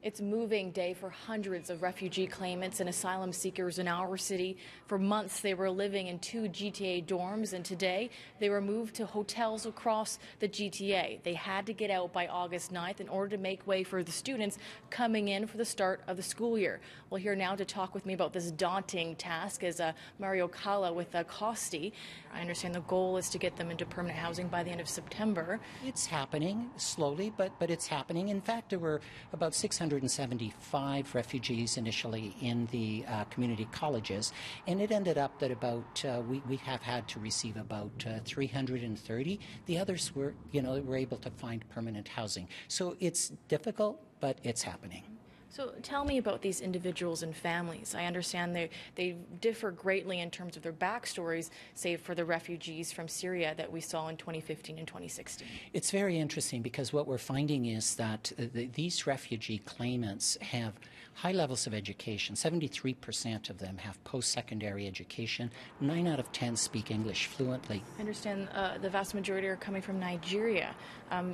It's a moving day for hundreds of refugee claimants and asylum seekers in our city. For months, they were living in two GTA dorms, and today they were moved to hotels across the GTA. They had to get out by August 9th in order to make way for the students coming in for the start of the school year. Well, here now to talk with me about this daunting task is Mario Cala with Costi. I understand the goal is to get them into permanent housing by the end of September. It's happening slowly, but it's happening. In fact, there were about 675 refugees initially in the community colleges, and it ended up that about we have had to receive about 330. The others were able to find permanent housing. So it's difficult, but it's happening. So tell me about these individuals and families. I understand they differ greatly in terms of their backstories, save for the refugees from Syria that we saw in 2015 and 2016. It's very interesting because what we're finding is that these refugee claimants have high levels of education. 73% of them have post-secondary education. 9 out of 10 speak English fluently. I understand the vast majority are coming from Nigeria.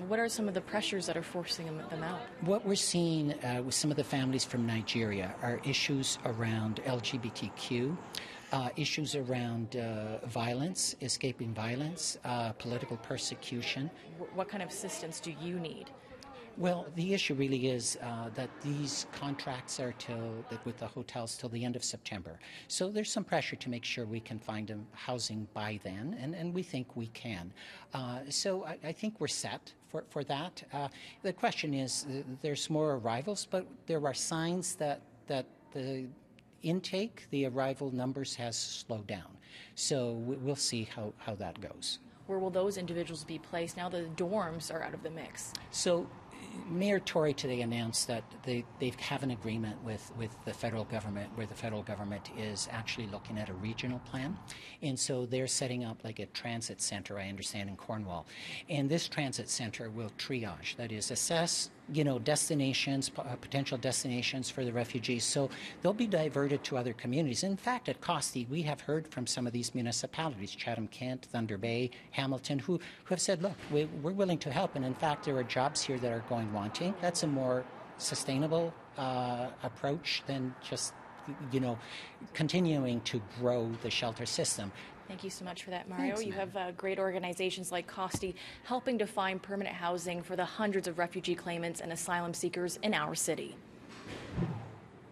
What are some of the pressures that are forcing them out? What we're seeing with some of the families from Nigeria are issues around LGBTQ, issues around violence, escaping violence, political persecution. What kind of assistance do you need? Well, the issue really is that these contracts are with the hotels till the end of September. So there's some pressure to make sure we can find them housing by then, and we think we can. So I think we're set for that. The question is, there's more arrivals, but there are signs that the intake, the arrival numbers has slowed down. So we'll see how that goes. Where will those individuals be placed now that the dorms are out of the mix? So Mayor Tory today announced that they have an agreement with the federal government where the federal government is actually looking at a regional plan. And so they're setting up like a transit center, I understand, in Cornwall. And this transit center will triage, that is, assess destinations, potential destinations for the refugees. So they'll be diverted to other communities. In fact, at Costi, we have heard from some of these municipalities, Chatham-Kent, Thunder Bay, Hamilton, who have said, look, we're willing to help. And in fact, there are jobs here that are going wanting. That's a more sustainable approach than just continuing to grow the shelter system. Thank you so much for that, Mario. Thanks, you have great organizations like Costi helping to find permanent housing for the hundreds of refugee claimants and asylum seekers in our city.